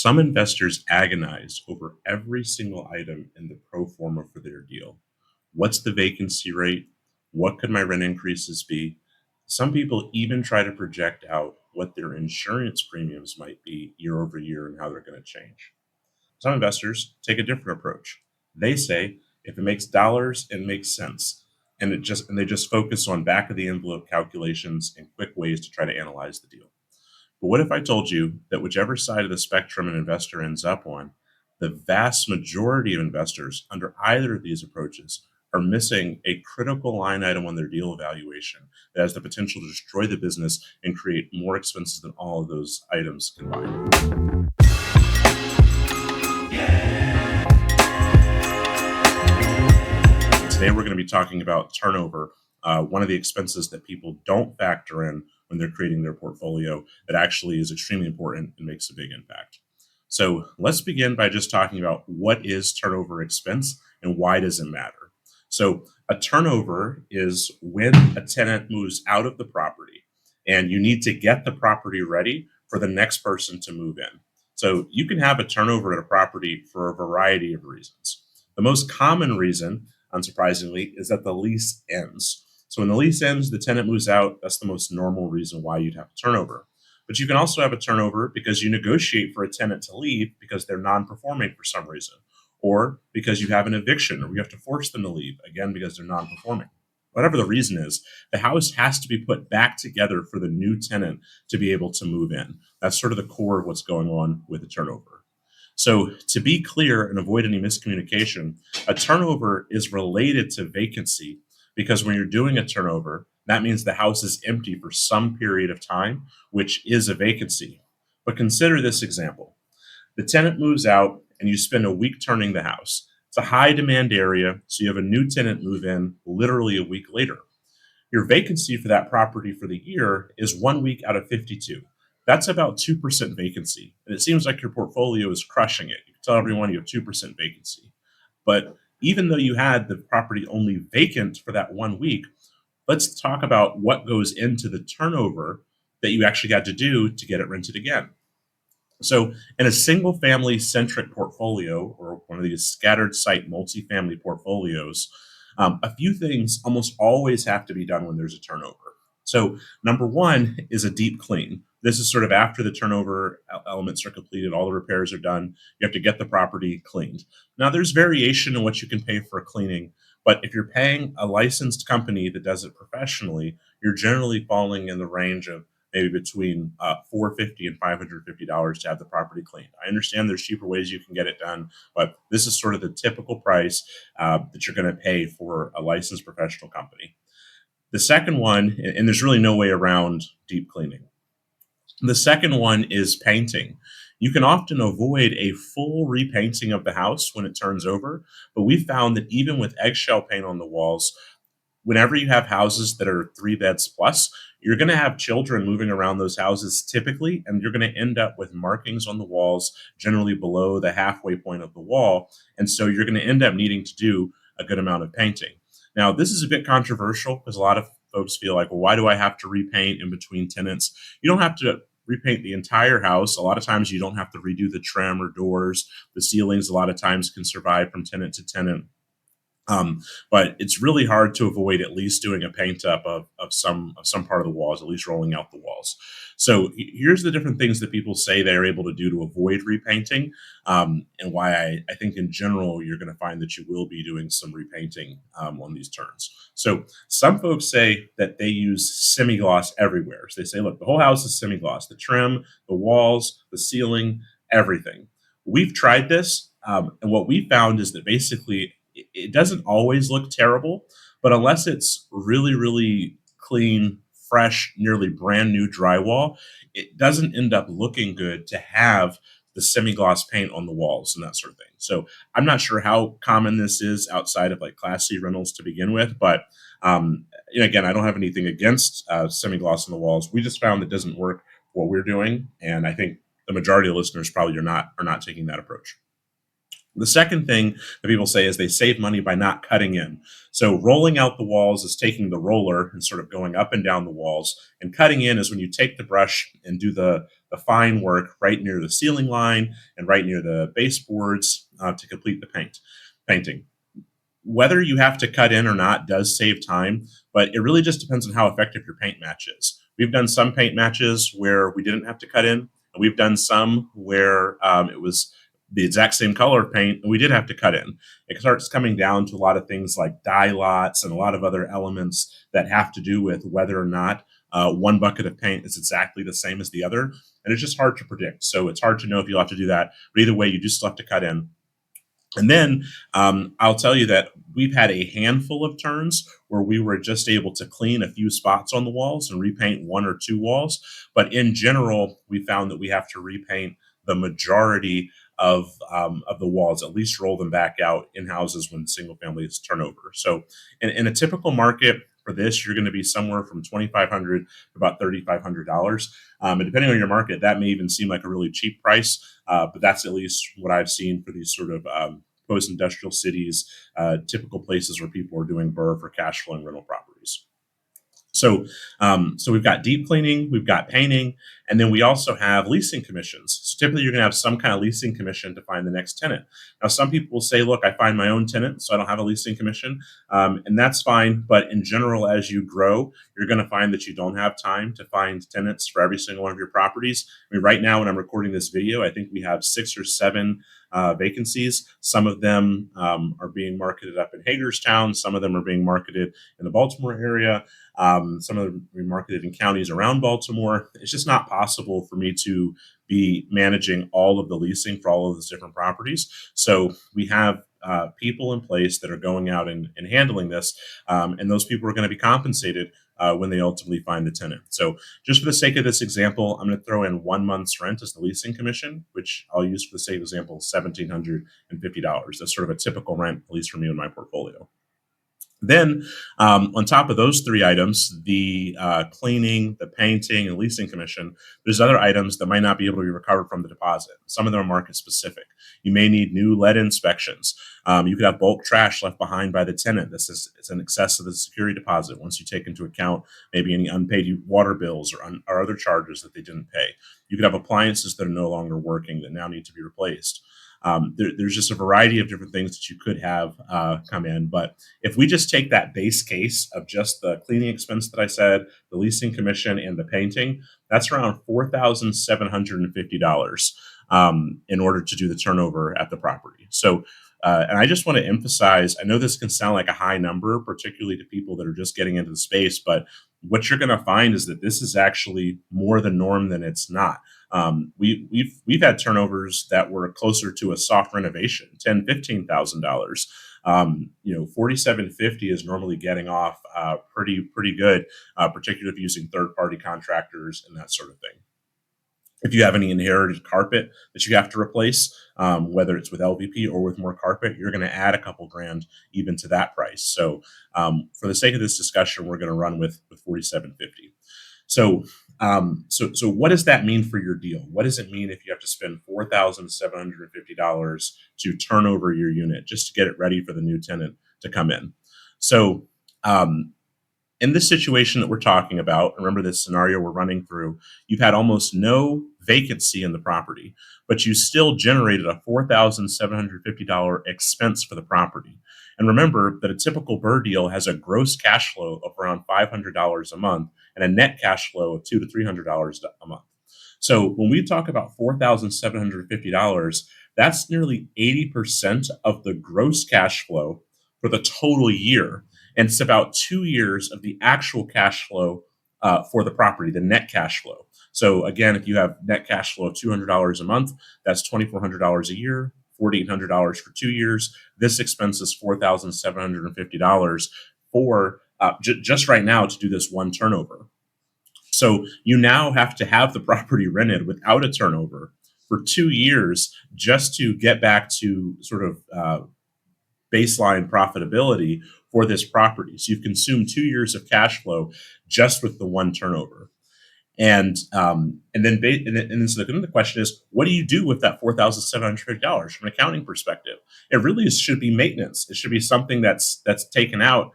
Some investors agonize over every single item in the pro forma for their deal. What's the vacancy rate? What could my rent increases be? Some people even try to project out what their insurance premiums might be year over year and how they're going to change. Some investors take a different approach. They say if it makes dollars, it makes sense. And they just focus on back of the envelope calculations and quick ways to try to analyze the deal. But what if I told you that whichever side of the spectrum an investor ends up on, the vast majority of investors under either of these approaches are missing a critical line item on their deal evaluation that has the potential to destroy the business and create more expenses than all of those items combined? Today, we're going to be talking about turnover, one of the expenses that people don't factor in when they're creating their portfolio that actually is extremely important and makes a big impact. So let's begin by just talking about what is turnover expense and why does it matter. So a turnover is when a tenant moves out of the property and you need to get the property ready for the next person to move in. So you can have a turnover at a property for a variety of reasons. The most common reason, unsurprisingly, is that the lease ends. So when the lease ends, the tenant moves out. That's the most normal reason why you'd have a turnover. But you can also have a turnover because you negotiate for a tenant to leave because they're non-performing for some reason, or because you have an eviction or you have to force them to leave, again, because they're non-performing. Whatever the reason is, the house has to be put back together for the new tenant to be able to move in. That's sort of the core of what's going on with a turnover. So, to be clear and avoid any miscommunication, a turnover is related to vacancy because when you're doing a turnover, that means the house is empty for some period of time, which is a vacancy. But consider this example: the tenant moves out and you spend a week turning the house. It's a high demand area, so you have a new tenant move in literally a week later. Your vacancy for that property for the year is 1 week out of 52. That's about 2% vacancy. And it seems like your portfolio is crushing it. You can tell everyone you have 2% vacancy. But even though you had the property only vacant for that 1 week, let's talk about what goes into the turnover that you actually got to do to get it rented again. So, in a single family centric portfolio or one of these scattered site multifamily portfolios, a few things almost always have to be done when there's a turnover. So, number one is a deep clean. This is sort of after the turnover elements are completed, all the repairs are done. You have to get the property cleaned. Now, there's variation in what you can pay for a cleaning, but if you're paying a licensed company that does it professionally, you're generally falling in the range of maybe between $450 and $550 to have the property cleaned. I understand there's cheaper ways you can get it done, but this is sort of the typical price that you're going to pay for a licensed professional company. The second one, and there's really no way around deep cleaning. The second one is painting. You can often avoid a full repainting of the house when it turns over, but we found that even with eggshell paint on the walls, whenever you have houses that are 3 beds plus, you're going to have children moving around those houses typically, and you're going to end up with markings on the walls, generally below the halfway point of the wall. And so you're going to end up needing to do a good amount of painting. Now, this is a bit controversial because a lot of folks feel like, well, why do I have to repaint in between tenants? You don't have to repaint the entire house. A lot of times you don't have to redo the trim or doors. The ceilings, a lot of times, can survive from tenant to tenant. But it's really hard to avoid at least doing a paint up of some part of the walls, at least rolling out the walls. So here's the different things that people say they're able to do to avoid repainting, and why I think in general you're going to find that you will be doing some repainting on these turns. So some folks say that they use semi-gloss everywhere. So they say, look, the whole house is semi-gloss, the trim, the walls, the ceiling, everything. We've tried this, and what we found is that basically it doesn't always look terrible, but unless it's really, really clean, fresh, nearly brand new drywall, it doesn't end up looking good to have the semi-gloss paint on the walls and that sort of thing. So I'm not sure how common this is outside of like Class C rentals to begin with, but again, I don't have anything against semi-gloss on the walls. We just found it doesn't work for what we're doing, and I think the majority of listeners probably are not taking that approach. The second thing that people say is they save money by not cutting in. So rolling out the walls is taking the roller and sort of going up and down the walls. And cutting in is when you take the brush and do the fine work right near the ceiling line and right near the baseboards to complete the painting. Whether you have to cut in or not does save time, but it really just depends on how effective your paint match is. We've done some paint matches where we didn't have to cut in, and we've done some where it was the exact same color of paint and we did have to cut in. It starts coming down to a lot of things like dye lots and a lot of other elements that have to do with whether or not one bucket of paint is exactly the same as the other. And it's just hard to predict. So it's hard to know if you'll have to do that. But either way, you do still have to cut in. And then I'll tell you that we've had a handful of turns where we were just able to clean a few spots on the walls and repaint one or two walls. But in general, we found that we have to repaint the majority of the walls, at least roll them back out in houses when single families turn over. So in a typical market for this, you're going to be somewhere from $2,500 to about $3,500. And depending on your market, that may even seem like a really cheap price, but that's at least what I've seen for these sort of post-industrial cities, typical places where people are doing BRRR for cash flowing rental properties. So we've got deep cleaning, we've got painting, and then we also have leasing commissions. So typically, you're going to have some kind of leasing commission to find the next tenant. Now, some people will say, "Look, I find my own tenant, so I don't have a leasing commission," and that's fine. But in general, as you grow, you're going to find that you don't have time to find tenants for every single one of your properties. I mean, right now, when I'm recording this video, I think we have 6 or 7 vacancies. Some of them are being marketed up in Hagerstown. Some of them are being marketed in the Baltimore area. Some of them are being marketed in counties around Baltimore. It's just not possible for me to be managing all of the leasing for all of those different properties. So we have people in place that are going out and handling this, and those people are going to be compensated when they ultimately find the tenant. So just for the sake of this example, I'm going to throw in 1 month's rent as the leasing commission, which I'll use for the sake of example, $1,750. That's sort of a typical rent, at least for me in my portfolio. Then, on top of those 3 items, the cleaning, the painting, and leasing commission, there's other items that might not be able to be recovered from the deposit. Some of them are market specific. You may need new lead inspections. You could have bulk trash left behind by the tenant. It's in excess of the security deposit once you take into account maybe any unpaid water bills or other charges that they didn't pay. You could have appliances that are no longer working that now need to be replaced. There's just a variety of different things that you could have come in. But if we just take that base case of just the cleaning expense that I said, the leasing commission, and the painting, that's around $4,750 in order to do the turnover at the property. So, and I just want to emphasize, I know this can sound like a high number, particularly to people that are just getting into the space, but what you're going to find is that this is actually more the norm than it's not. We've had turnovers that were closer to a soft renovation, $10,000, $15,000. 4750 is normally getting off pretty good, particularly if using third party contractors and that sort of thing. If you have any inherited carpet that you have to replace, whether it's with LVP or with more carpet, you're going to add a couple grand even to that price. So, for the sake of this discussion, we're going to run with 4750. So what does that mean for your deal? What does it mean if you have to spend $4,750 to turn over your unit just to get it ready for the new tenant to come in? So, in this situation that we're talking about, remember this scenario we're running through, you've had almost no vacancy in the property, but you still generated a $4,750 expense for the property. And remember that a typical BRRRR deal has a gross cash flow of around $500 a month and a net cash flow of $200 to $300 a month. So when we talk about $4,750, that's nearly 80% of the gross cash flow for the total year. And it's about 2 years of the actual cash flow for the property, the net cash flow. So again, if you have net cash flow of $200 a month, that's $2,400 a year, $4,800 for 2 years. This expense is $4,750 for just right now to do this one turnover. So you now have to have the property rented without a turnover for 2 years just to get back to sort of baseline profitability for this property. So you've consumed 2 years of cash flow just with the one turnover. And then so the question is, what do you do with that $4,750 from an accounting perspective? It really should be maintenance. It should be something that's taken out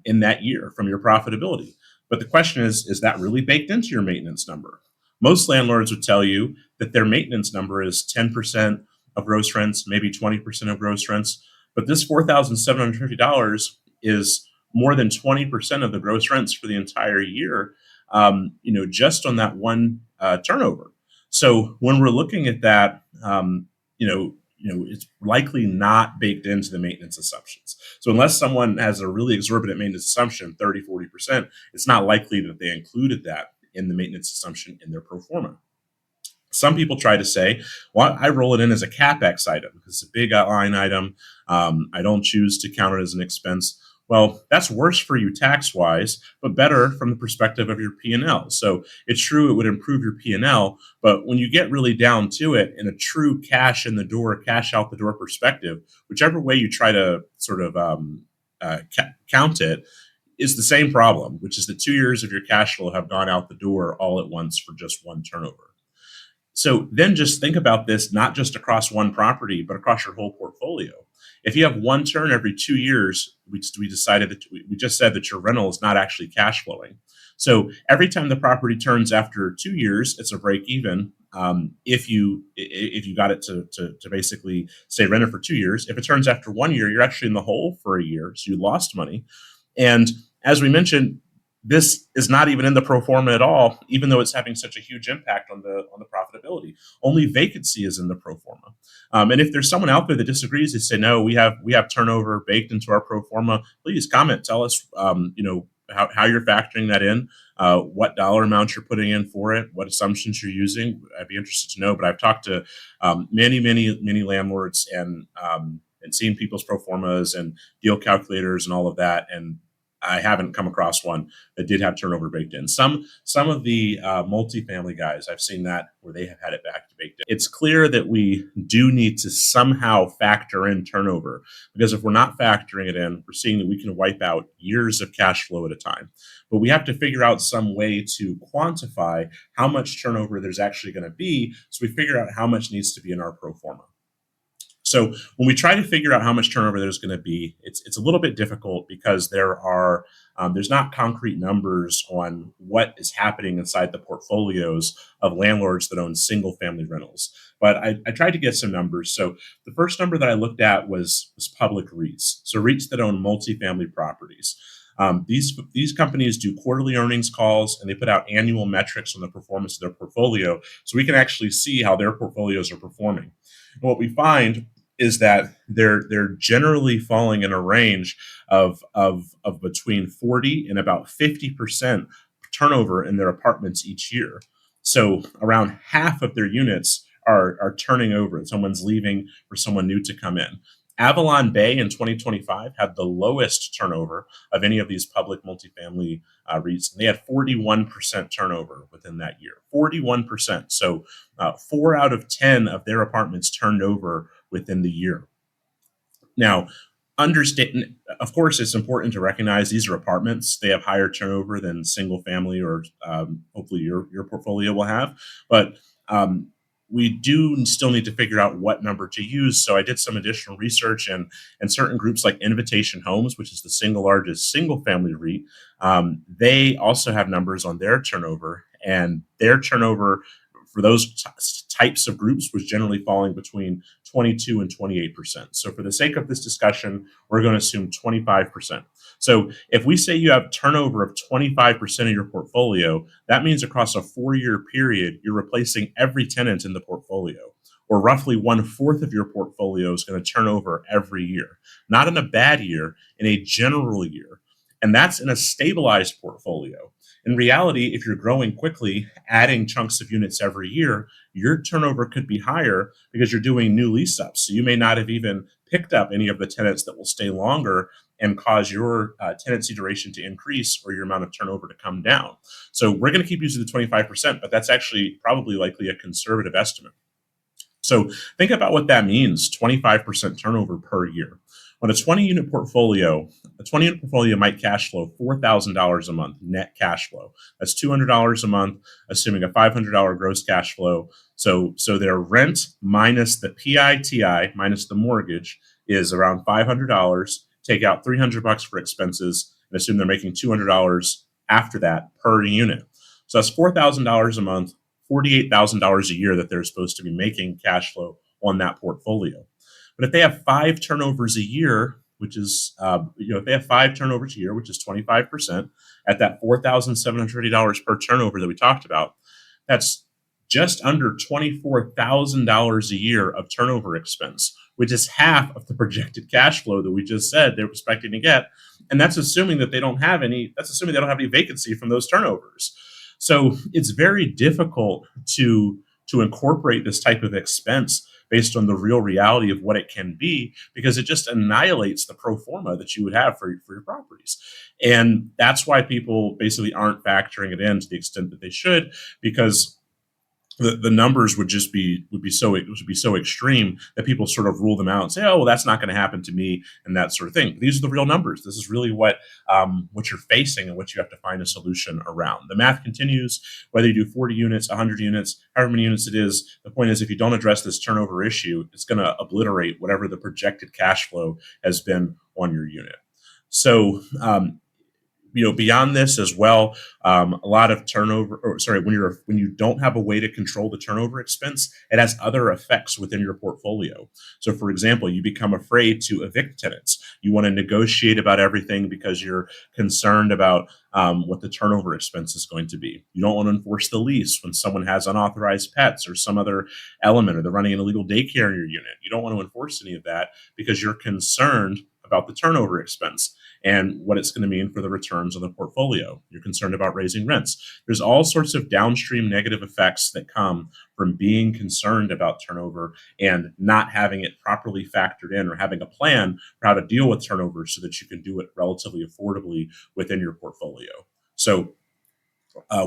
in that year from your profitability. But the question is that really baked into your maintenance number? Most landlords would tell you that their maintenance number is 10% of gross rents, maybe 20% of gross rents. But this $4,750 is more than 20% of the gross rents for the entire year, just on that one turnover. So when we're looking at that, it's likely not baked into the maintenance assumptions. So unless someone has a really exorbitant maintenance assumption, 30, 40%, it's not likely that they included that in the maintenance assumption in their pro forma. Some people try to say, well, I roll it in as a CapEx item because it's a big line item. I don't choose to count it as an expense. Well, that's worse for you tax wise, but better from the perspective of your P&L. So it's true it would improve your P&L, but when you get really down to it in a true cash in the door, cash out the door perspective, whichever way you try to sort of count it, is the same problem, which is that 2 years of your cash flow have gone out the door all at once for just one turnover. So then just think about this not just across one property, but across your whole portfolio. If you have one turn every 2 years, we decided that we just said that your rental is not actually cash flowing. So every time the property turns after 2 years, it's a break even. If you got it to basically stay rented for 2 years, if it turns after 1 year, you're actually in the hole for a year, so you lost money. And as we mentioned, this is not even in the pro forma at all, even though it's having such a huge impact on the profitability. Only vacancy is in the pro forma. And if there's someone out there that disagrees, they say no, we have turnover baked into our pro forma. Please comment, tell us, how you're factoring that in, what dollar amount you're putting in for it, what assumptions you're using. I'd be interested to know. But I've talked to many landlords and seen people's pro formas and deal calculators and all of that, and I haven't come across one that did have turnover baked in. Some of the multifamily guys, I've seen that where they have had it back to baked in. It's clear that we do need to somehow factor in turnover, because if we're not factoring it in, we're seeing that we can wipe out years of cash flow at a time. But we have to figure out some way to quantify how much turnover there's actually going to be, so we figure out how much needs to be in our pro forma. So when we try to figure out how much turnover there's going to be, it's a little bit difficult because there's not concrete numbers on what is happening inside the portfolios of landlords that own single family rentals. But I tried to get some numbers. So the first number that I looked at was public REITs, so REITs that own multifamily properties. These companies do quarterly earnings calls, and they put out annual metrics on the performance of their portfolio, so we can actually see how their portfolios are performing. And what we find is that they're generally falling in a range of between 40 and about 50% turnover in their apartments each year. So around half of their units are turning over, and someone's leaving for someone new to come in. Avalon Bay in 2025 had the lowest turnover of any of these public multifamily REITs. They had 41% turnover within that year. 41%. So 4 out of 10 of their apartments turned over within the year. Now, understand, of course, it's important to recognize these are apartments. They have higher turnover than single family, or hopefully your portfolio will have. But we do still need to figure out what number to use. So I did some additional research, and certain groups like Invitation Homes, which is the single largest single family REIT, they also have numbers on their turnover, and their turnover for those types of groups was generally falling between 22 and 28%. So for the sake of this discussion, we're going to assume 25%. So if we say you have turnover of 25% of your portfolio, that means across a 4-year period, you're replacing every tenant in the portfolio, or roughly 1/4 of your portfolio is going to turn over every year, not in a bad year, in a general year. And that's in a stabilized portfolio. In reality, if you're growing quickly, adding chunks of units every year, your turnover could be higher because you're doing new lease ups. So you may not have even picked up any of the tenants that will stay longer and cause your tenancy duration to increase, or your amount of turnover to come down. So we're going to keep using the 25%, but that's actually probably likely a conservative estimate. So think about what that means, 25% turnover per year. On a 20 unit portfolio might cash flow $4,000 a month net cash flow. That's $200 a month, assuming a $500 gross cash flow. So their rent minus the PITI minus the mortgage is around $500. Take out $300 for expenses and assume they're making $200 after that per unit. So that's $4,000 a month, $48,000 a year that they're supposed to be making cash flow on that portfolio. But if they have five turnovers a year, which is, if they have five turnovers a year, which is 25% at that $4,750 per turnover that we talked about, that's just under $24,000 a year of turnover expense, which is half of the projected cash flow that we just said they're expecting to get. And that's assuming that that's assuming they don't have any vacancy from those turnovers. So it's very difficult to incorporate this type of expense based on the real reality of what it can be, because it just annihilates the pro forma that you would have for your properties. And that's why people basically aren't factoring it in to the extent that they should, because the numbers would be so extreme that people sort of rule them out and say, oh well, that's not going to happen to me, and that sort of thing. These are the real numbers. This is really what you're facing and what you have to find a solution around. The math continues, whether you do 40 units, 100 units, however many units it is. The point is, if you don't address this turnover issue, it's going to obliterate whatever the projected cash flow has been on your unit. So beyond this as well, a lot of turnover, or sorry, when you don't have a way to control the turnover expense, it has other effects within your portfolio. So for example, you become afraid to evict tenants. You want to negotiate about everything because you're concerned about what the turnover expense is going to be. You don't want to enforce the lease when someone has unauthorized pets or some other element, or they're running an illegal daycare in your unit. You don't want to enforce any of that because you're concerned about the turnover expense and what it's going to mean for the returns on the portfolio. You're concerned about raising rents. There's all sorts of downstream negative effects that come from being concerned about turnover and not having it properly factored in, or having a plan for how to deal with turnover so that you can do it relatively affordably within your portfolio. So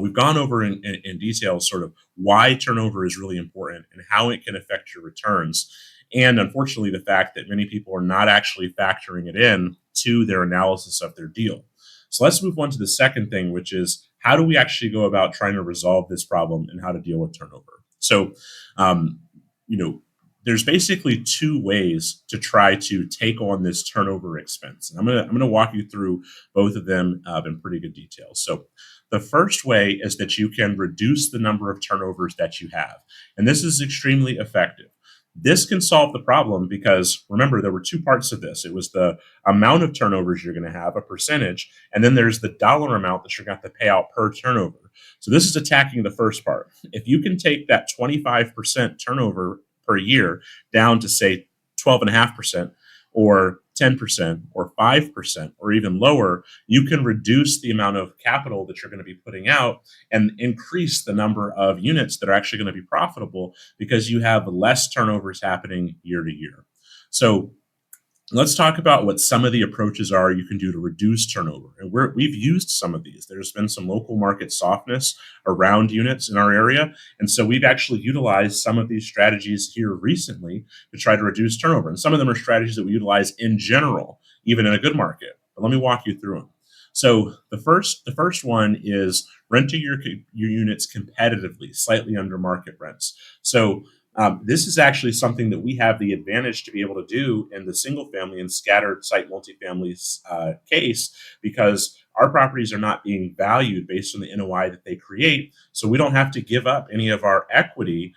we've gone over in detail sort of why turnover is really important and how it can affect your returns. And unfortunately, the fact that many people are not actually factoring it in to their analysis of their deal. So let's move on to the second thing, which is how do we actually go about trying to resolve this problem and how to deal with turnover? So, um, you know, there's basically two ways to try to take on this turnover expense. And I'm gonna walk you through both of them in pretty good detail. So the first way is that you can reduce the number of turnovers that you have. And this is extremely effective. This can solve the problem because remember, there were two parts of this. It was the amount of turnovers you're going to have, a percentage, and then there's the dollar amount that you're going to have to pay out per turnover. So this is attacking the first part. If you can take that 25% turnover per year down to say 12.5%, or 10%, or 5%, or even lower, you can reduce the amount of capital that you're going to be putting out and increase the number of units that are actually going to be profitable because you have less turnovers happening year to year. So let's talk about what some of the approaches are you can do to reduce turnover. And we've used some of these. There's been some local market softness around units in our area. And so we've actually utilized some of these strategies here recently to try to reduce turnover. And some of them are strategies that we utilize in general, even in a good market. But let me walk you through them. So the first one is renting your units competitively, slightly under market rents. So this is actually something that we have the advantage to be able to do in the single family and scattered site multifamily case, because our properties are not being valued based on the NOI that they create. So we don't have to give up any of our equity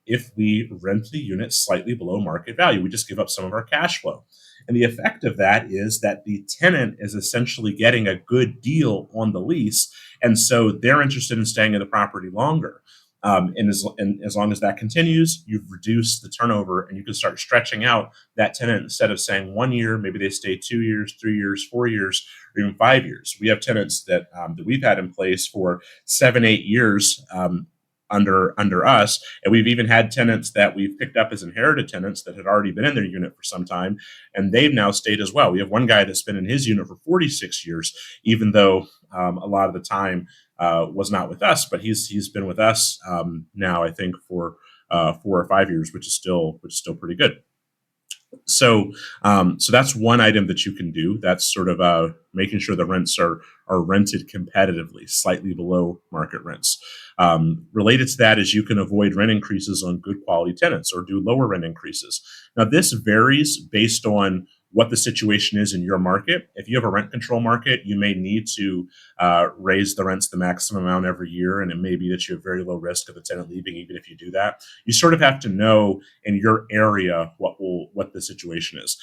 if we rent the unit slightly below market value. We just give up some of our cash flow. And the effect of that is that the tenant is essentially getting a good deal on the lease. And so they're interested in staying in the property longer. And as long as that continues, you've reduced the turnover and you can start stretching out that tenant. Instead of saying 1 year, maybe they stay 2 years, 3 years, 4 years, or even 5 years. We have tenants that we've had in place for 7, 8 years under us, and we've even had tenants that we've picked up as inherited tenants that had already been in their unit for some time, and they've now stayed as well. We have one guy that's been in his unit for 46 years, even though a lot of the time was not with us, but he's been with us now, I think, for 4 or 5 years, which is still pretty good. So that's one item that you can do. That's sort of making sure the rents are rented competitively, slightly below market rents. Related to that is you can avoid rent increases on good quality tenants or do lower rent increases. Now, this varies based on what the situation is in your market. If you have a rent control market, you may need to raise the rents the maximum amount every year, and it may be that you have very low risk of the tenant leaving, even if you do that. You sort of have to know in your area what the situation is.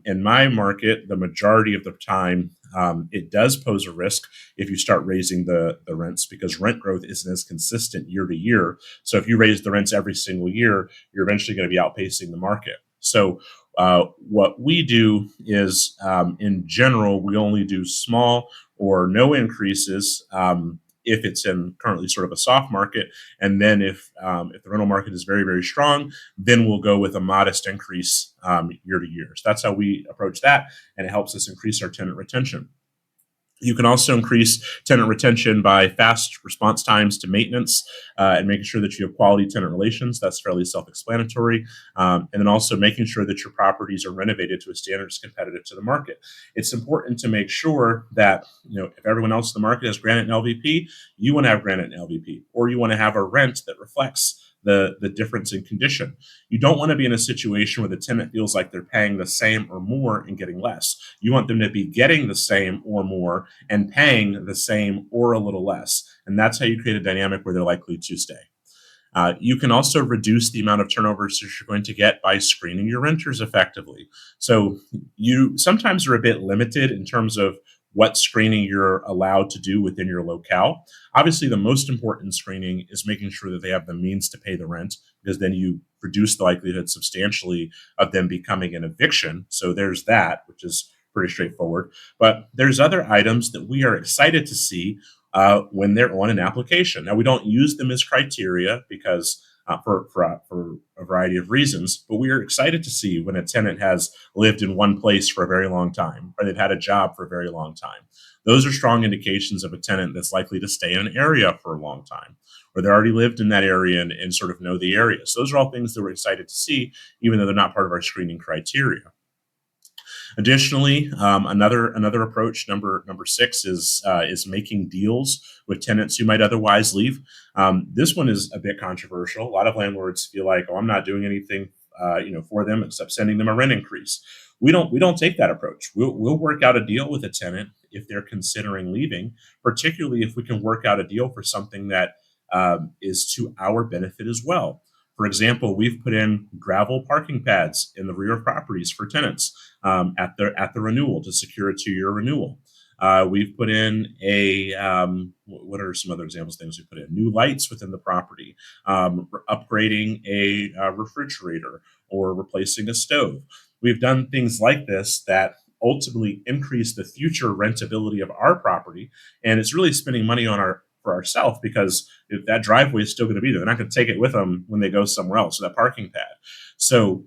In my market, the majority of the time, it does pose a risk if you start raising the rents because rent growth isn't as consistent year to year. So if you raise the rents every single year, you're eventually going to be outpacing the market. So what we do is, in general, we only do small or no increases if it's in currently sort of a soft market, and then if the rental market is very very strong, then we'll go with a modest increase year to year. So that's how we approach that, and it helps us increase our tenant retention. You can also increase tenant retention by fast response times to maintenance and making sure that you have quality tenant relations. That's fairly self explanatory. And then also making sure that your properties are renovated to a standard that's competitive to the market. It's important to make sure that, if everyone else in the market has granite and LVP, you want to have granite and LVP, or you want to have a rent that reflects the difference in condition. You don't want to be in a situation where the tenant feels like they're paying the same or more and getting less. You want them to be getting the same or more and paying the same or a little less. And that's how you create a dynamic where they're likely to stay. You can also reduce the amount of turnovers that you're going to get by screening your renters effectively. So you sometimes are a bit limited in terms of what screening you're allowed to do within your locale. Obviously, the most important screening is making sure that they have the means to pay the rent, because then you reduce the likelihood substantially of them becoming an eviction. So there's that, which is pretty straightforward. But there's other items that we are excited to see when they're on an application. Now, we don't use them as criteria because for a variety of reasons, but we are excited to see when a tenant has lived in one place for a very long time, or they've had a job for a very long time. Those are strong indications of a tenant that's likely to stay in an area for a long time, or they already lived in that area and sort of know the area. So those are all things that we're excited to see, even though they're not part of our screening criteria. Additionally, another approach, number six, is making deals with tenants who might otherwise leave. This one is a bit controversial. A lot of landlords feel like, oh, I'm not doing anything, for them except sending them a rent increase. We don't take that approach. We'll work out a deal with a tenant if they're considering leaving, particularly if we can work out a deal for something that is to our benefit as well. For example, we've put in gravel parking pads in the rear of properties for tenants at the renewal to secure a 2-year renewal. We've put in what are some other examples of things we put in? New lights within the property, upgrading a refrigerator, or replacing a stove. We've done things like this that ultimately increase the future rentability of our property, and it's really spending money for ourselves, because if that driveway is still going to be there, they're not going to take it with them when they go somewhere else. So that parking pad. So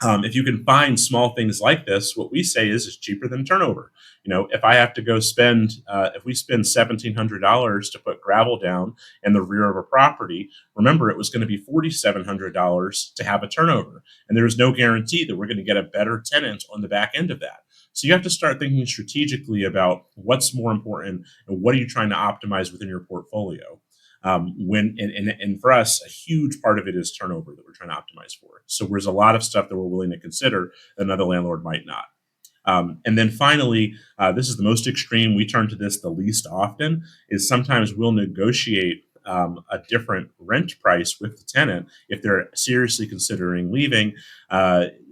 if you can find small things like this, what we say is it's cheaper than turnover. If I have to go if we spend $1,700 to put gravel down in the rear of a property, remember it was going to be $4,700 to have a turnover, and there's no guarantee that we're going to get a better tenant on the back end of that. So you have to start thinking strategically about what's more important and what are you trying to optimize within your portfolio. And for us, a huge part of it is turnover that we're trying to optimize for. So there's a lot of stuff that we're willing to consider that another landlord might not. And then finally, this is the most extreme. We turn to this the least often. Is sometimes we'll negotiate a different rent price with the tenant if they're seriously considering leaving,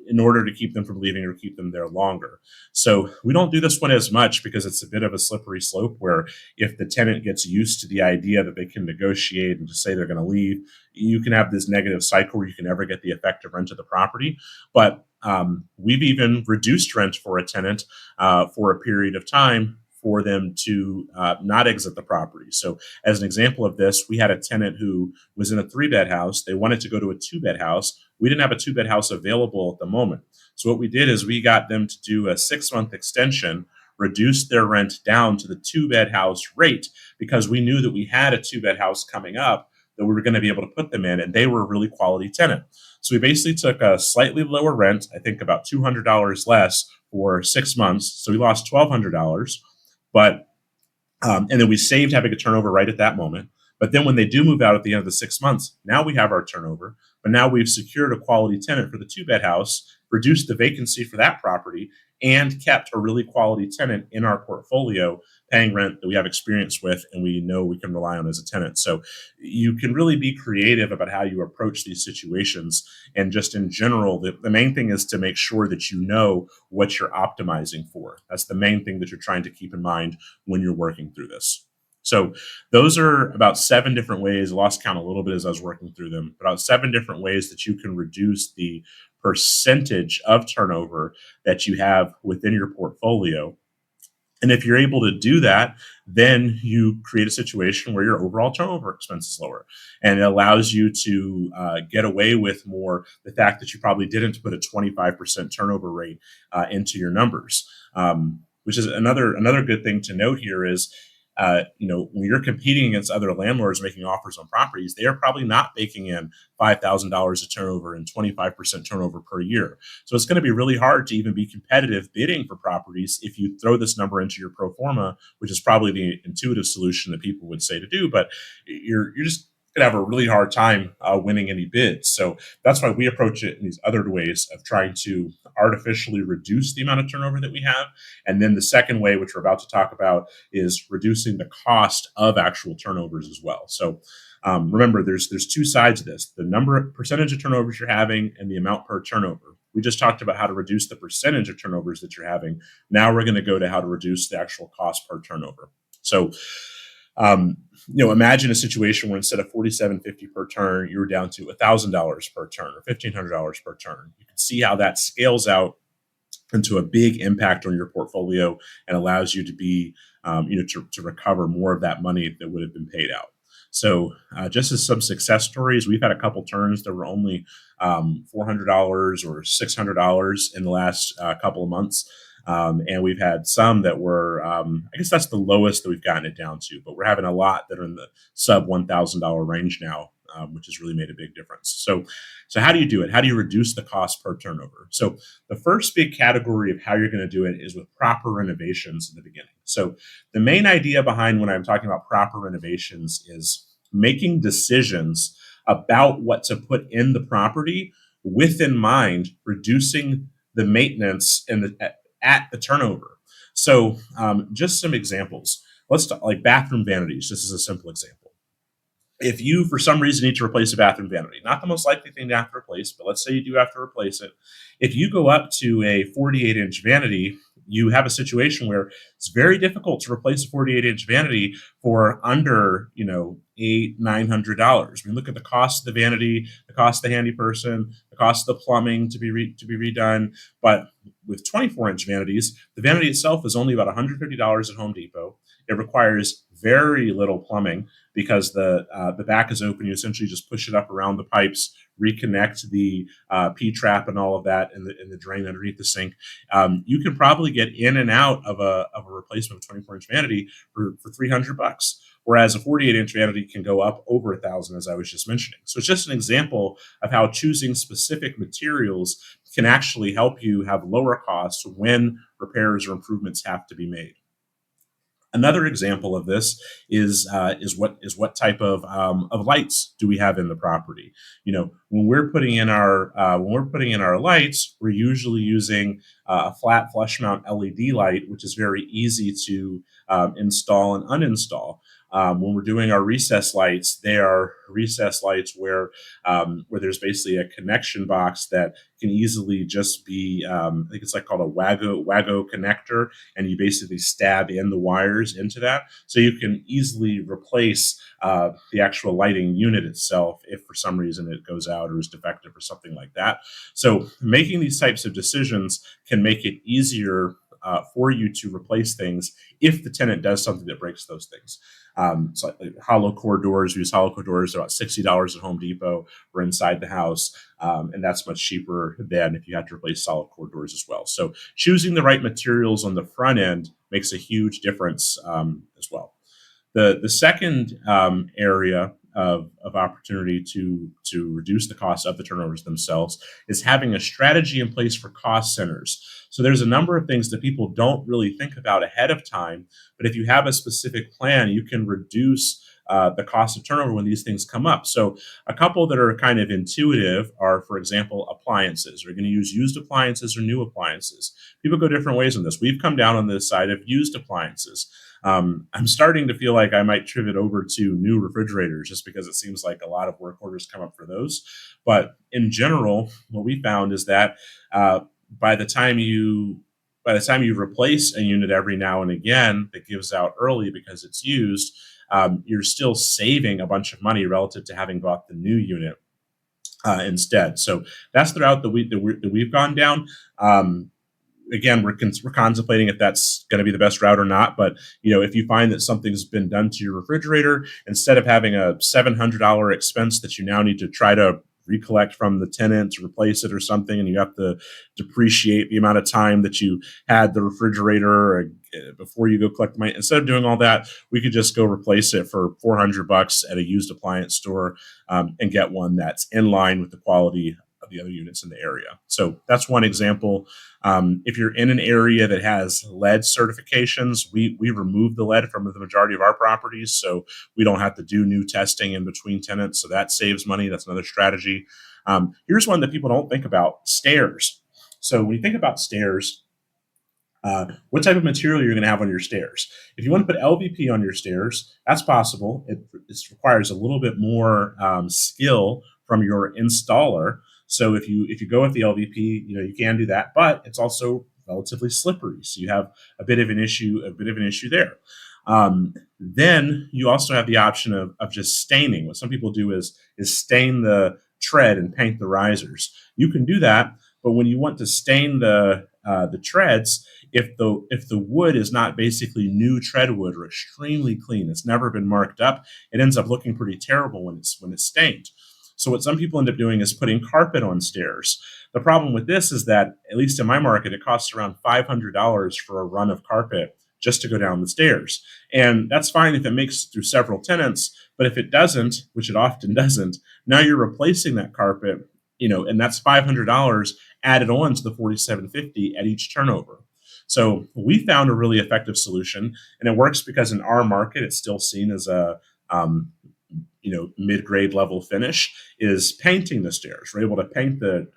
in order to keep them from leaving or keep them there longer. So we don't do this one as much because it's a bit of a slippery slope, where if the tenant gets used to the idea that they can negotiate and just say they're going to leave, you can have this negative cycle where you can never get the effective rent of the property. But we've even reduced rent for a tenant for a period of time for them to not exit the property. So, as an example of this, we had a tenant who was in a 3-bed house. They wanted to go to a 2-bed house. We didn't have a 2-bed house available at the moment. So, what we did is we got them to do a 6-month extension, reduce their rent down to the 2-bed house rate, because we knew that we had a 2-bed house coming up that we were going to be able to put them in, and they were a really quality tenant. So we basically took a slightly lower rent, I think about $200 less for 6 months. So we lost $1,200, but and then we saved having a turnover right at that moment. But then when they do move out at the end of the 6 months, now we have our turnover, but now we've secured a quality tenant for the two-bed house, reduced the vacancy for that property, and kept a really quality tenant in our portfolio paying rent that we have experience with and we know we can rely on as a tenant. So you can really be creative about how you approach these situations. And just in general, the main thing is to make sure that you know what you're optimizing for. That's the main thing that you're trying to keep in mind when you're working through this. So those are about 7 different ways. I lost count a little bit as I was working through them, but about 7 different ways that you can reduce the percentage of turnover that you have within your portfolio. And if you're able to do that, then you create a situation where your overall turnover expense is lower. And it allows you to get away with more the fact that you probably didn't put a 25% turnover rate into your numbers. Which is another good thing to note here is when you're competing against other landlords making offers on properties, they are probably not baking in $5,000 of turnover and 25% turnover per year. So it's going to be really hard to even be competitive bidding for properties if you throw this number into your pro forma, which is probably the intuitive solution that people would say to do, but you're just going to have a really hard time winning any bids. So that's why we approach it in these other ways of trying to artificially reduce the amount of turnover that we have. And then the second way, which we're about to talk about, is reducing the cost of actual turnovers as well. So remember, there's two sides of this: the percentage of turnovers you're having and the amount per turnover. We just talked about how to reduce the percentage of turnovers that you're having. Now we're going to go to how to reduce the actual cost per turnover. So imagine a situation where instead of $47.50 per turn, you're down to $1,000 per turn or $1,500 per turn. You can see how that scales out into a big impact on your portfolio and allows you to be, to recover more of that money that would have been paid out. So just as some success stories, we've had a couple turns that were only $400 or $600 in the last couple of months. And we've had some that were, I guess that's the lowest that we've gotten it down to, but we're having a lot that are in the sub $1,000 range now, which has really made a big difference. So how do you do it? How do you reduce the cost per turnover? So the first big category of how you're going to do it is with proper renovations in the beginning. So the main idea behind when I'm talking about proper renovations is making decisions about what to put in the property with in mind reducing the maintenance and at the turnover. So just some examples. Let's talk like bathroom vanities. This is a simple example. If you, for some reason, need to replace a bathroom vanity, not the most likely thing to have to replace, but let's say you do have to replace it. If you go up to a 48-inch vanity, you have a situation where it's very difficult to replace a 48-inch vanity for under, $800-900. I mean, look at the cost of the vanity, the cost of the handy person, the cost of the plumbing to be redone. But with 24-inch vanities, the vanity itself is only about $150 at Home Depot. It requires very little plumbing because the back is open. You essentially just push it up around the pipes, reconnect the P trap and all of that in the drain underneath the sink. You can probably get in and out of a replacement of a 24-inch vanity for $300, whereas a 48-inch vanity can go up over $1,000, as I was just mentioning. So it's just an example of how choosing specific materials can actually help you have lower costs when repairs or improvements have to be made. Another example of this is what type of lights do we have in the property? When we're putting in our lights, we're usually using a flat flush mount LED light, which is very easy to install and uninstall. When we're doing our recess lights, they are recess lights where there's basically a connection box that can easily just be, I think it's called a Wago connector, and you basically stab in the wires into that. So you can easily replace the actual lighting unit itself if for some reason it goes out or is defective or something like that. So making these types of decisions can make it easier for you to replace things if the tenant does something that breaks those things. So like hollow core doors, we use hollow core doors. They're about $60 at Home Depot or inside the house. And that's much cheaper than if you had to replace solid core doors as well. So choosing the right materials on the front end makes a huge difference as well. The second area of opportunity to reduce the cost of the turnovers themselves is having a strategy in place for cost centers. So there's a number of things that people don't really think about ahead of time, but if you have a specific plan, you can reduce the cost of turnover when these things come up. So a couple that are kind of intuitive are, for example, appliances. Are you going to use used appliances or new appliances? People go different ways on this. We've come down on the side of used appliances. I'm starting to feel like I might pivot over to new refrigerators just because it seems like a lot of work orders come up for those. But in general, what we found is that uh, by the time you by the time you replace a unit every now and again that gives out early because it's used, you're still saving a bunch of money relative to having bought the new unit instead. So that's the route that we've gone down. Again, we're contemplating if that's going to be the best route or not. But if you find that something's been done to your refrigerator, instead of having a $700 expense that you now need to try to recollect from the tenant to replace it or something, and you have to depreciate the amount of time that you had the refrigerator before you go collect the money. Instead of doing all that, we could just go replace it for $400 at a used appliance store, and get one that's in line with the quality of the other units in the area. So that's one example. If you're in an area that has lead certifications, we remove the lead from the majority of our properties, so we don't have to do new testing in between tenants. So that saves money. That's another strategy. Here's one that people don't think about: stairs. So when you think about stairs, what type of material you're going to have on your stairs. If you want to put LVP on your stairs, that's possible. It requires a little bit more skill from your installer. So if you go with the LVP, you can do that, but it's also relatively slippery. So you have a bit of an issue there. Then you also have the option of just staining. What some people do is stain the tread and paint the risers. You can do that, but when you want to stain the treads, if the wood is not basically new tread wood or extremely clean, it's never been marked up, it ends up looking pretty terrible when it's stained. So what some people end up doing is putting carpet on stairs. The problem with this is that, at least in my market, it costs around $500 for a run of carpet just to go down the stairs. And that's fine if it makes it through several tenants, but if it doesn't, which it often doesn't, now you're replacing that carpet, and that's $500 added on to the 4750 at each turnover. So we found a really effective solution, and it works because in our market, it's still seen as a mid-grade level finish, is painting the stairs. We're able to paint the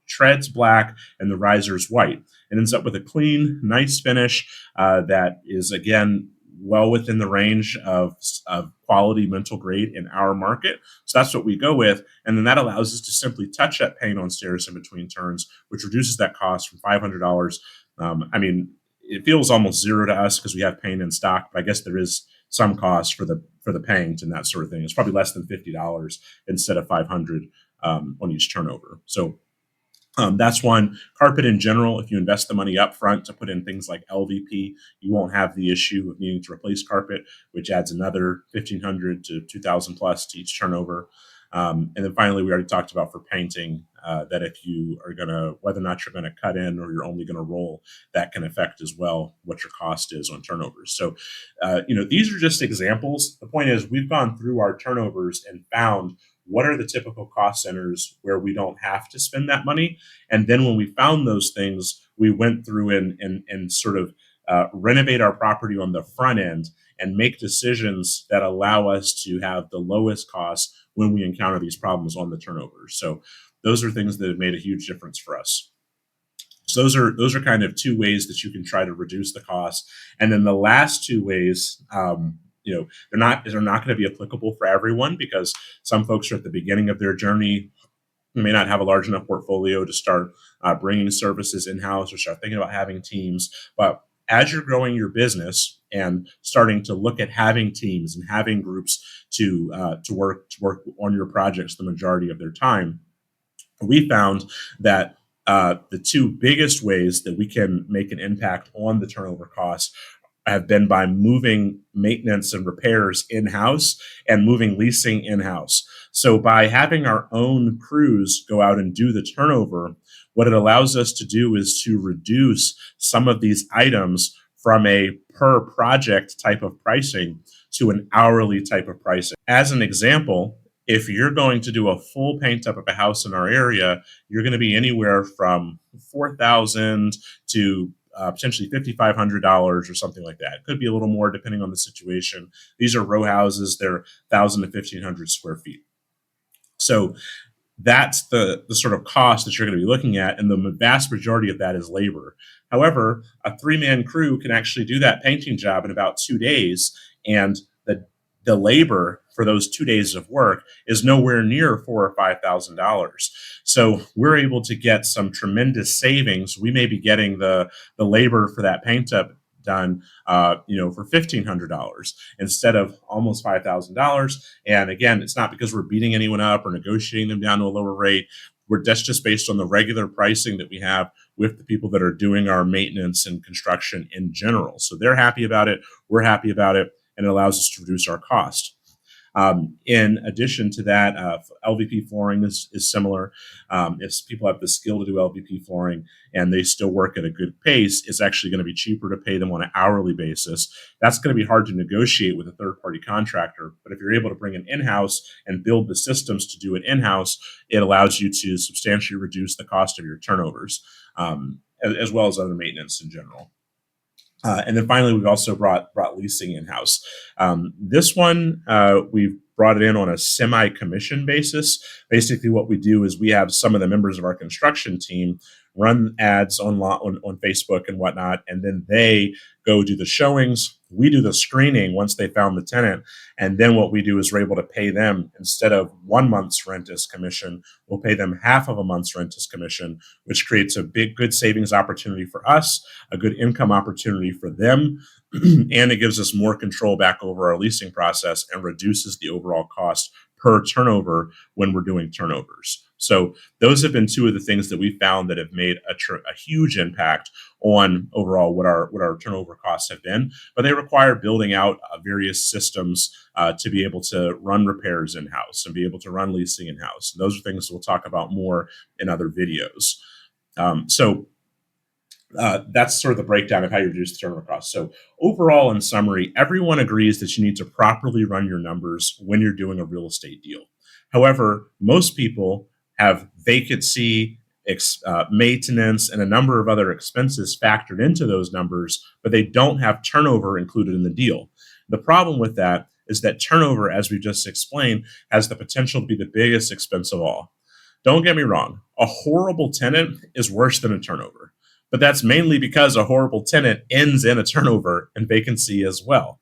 treads black and the risers white. It ends up with a clean, nice finish that is, again, well within the range of quality mental grade in our market. So that's what we go with. And then that allows us to simply touch that paint on stairs in between turns, which reduces that cost from $500. It feels almost zero to us because we have paint in stock, but I guess there is some cost for the paint and that sort of thing. It's probably less than $50 instead of 500 on each turnover. So that's one. Carpet in general, if you invest the money up front to put in things like LVP, you won't have the issue of needing to replace carpet, which adds another 1,500 to 2,000 plus to each turnover. And then finally, we already talked about for painting that if you are going to, whether or not you're going to cut in or you're only going to roll, that can affect as well what your cost is on turnovers. So, these are just examples. The point is, we've gone through our turnovers and found what are the typical cost centers where we don't have to spend that money. And then when we found those things, we went through and sort of renovate our property on the front end and make decisions that allow us to have the lowest cost when we encounter these problems on the turnovers. So those are things that have made a huge difference for us. So those are kind of two ways that you can try to reduce the cost. And then the last two ways, they're not going to be applicable for everyone because some folks are at the beginning of their journey, may not have a large enough portfolio to start bringing services in-house or start thinking about having teams. But as you're growing your business and starting to look at having teams and having groups to work on your projects the majority of their time, we found that the two biggest ways that we can make an impact on the turnover costs have been by moving maintenance and repairs in-house and moving leasing in-house. So by having our own crews go out and do the turnover, what it allows us to do is to reduce some of these items from a per project type of pricing to an hourly type of pricing. As an example, if you're going to do a full paint up of a house in our area, you're going to be anywhere from 4,000 to potentially $5,500 or something like that. It could be a little more depending on the situation. These are row houses; they're 1,000 to 1,500 square feet. So that's the sort of cost that you're going to be looking at, and the vast majority of that is labor. However, a three-man crew can actually do that painting job in about 2 days, and the labor for those 2 days of work is nowhere near $4,000 or $5,000. So we're able to get some tremendous savings. We may be getting the labor for that paint up done, for $1,500 instead of almost $5,000. And again, it's not because we're beating anyone up or negotiating them down to a lower rate. That's just based on the regular pricing that we have with the people that are doing our maintenance and construction in general. So they're happy about it. We're happy about it, and it allows us to reduce our cost. In addition to that, LVP flooring is similar. If people have the skill to do LVP flooring and they still work at a good pace, it's actually going to be cheaper to pay them on an hourly basis. That's going to be hard to negotiate with a third-party contractor. But if you're able to bring it in-house and build the systems to do it in-house, it allows you to substantially reduce the cost of your turnovers, as well as other maintenance in general. And then finally, we've also brought leasing in-house. This one, we've brought it in on a semi-commission basis. Basically, what we do is we have some of the members of our construction team run ads on Facebook and whatnot, and then they go do the showings. We do the screening once they found the tenant, and then what we do is we're able to pay them, instead of 1 month's rent as commission, we'll pay them half of a month's rent as commission, which creates a good savings opportunity for us, a good income opportunity for them, and it gives us more control back over our leasing process and reduces the overall cost per turnover when we're doing turnovers. So those have been two of the things that we found that have made a huge impact on overall what our turnover costs have been. But they require building out various systems to be able to run repairs in-house and be able to run leasing in-house. And those are things we'll talk about more in other videos. That's sort of the breakdown of how you reduce the turnover costs. So overall, in summary, everyone agrees that you need to properly run your numbers when you're doing a real estate deal. However, most people have vacancy, maintenance, and a number of other expenses factored into those numbers, but they don't have turnover included in the deal. The problem with that is that turnover, as we just explained, has the potential to be the biggest expense of all. Don't get me wrong, a horrible tenant is worse than a turnover. But that's mainly because a horrible tenant ends in a turnover and vacancy as well.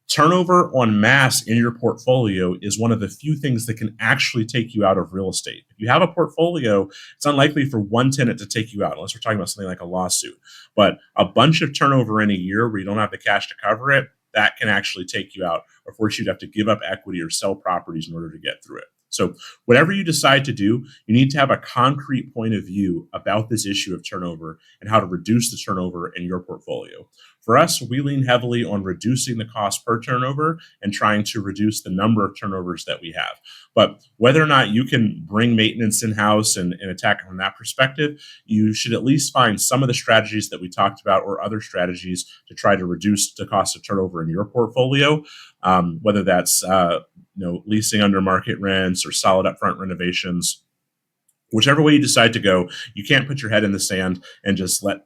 Turnover en masse in your portfolio is one of the few things that can actually take you out of real estate. If you have a portfolio, it's unlikely for one tenant to take you out, unless we're talking about something like a lawsuit. But a bunch of turnover in a year where you don't have the cash to cover it, that can actually take you out or force you to have to give up equity or sell properties in order to get through it. So whatever you decide to do, you need to have a concrete point of view about this issue of turnover and how to reduce the turnover in your portfolio. For us, we lean heavily on reducing the cost per turnover and trying to reduce the number of turnovers that we have. But whether or not you can bring maintenance in-house and attack it from that perspective, you should at least find some of the strategies that we talked about or other strategies to try to reduce the cost of turnover in your portfolio, whether that's leasing under market rents or solid upfront renovations. Whichever way you decide to go, you can't put your head in the sand and just let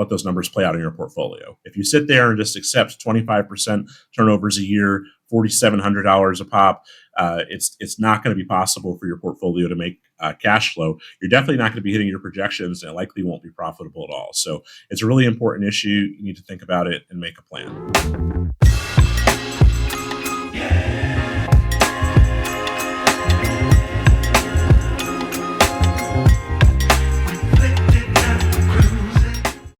those numbers play out in your portfolio. If you sit there and just accept 25% turnovers a year, $4,700 a pop, it's not going to be possible for your portfolio to make cash flow. You're definitely not going to be hitting your projections, and it likely won't be profitable at all. So it's a really important issue. You need to think about it and make a plan.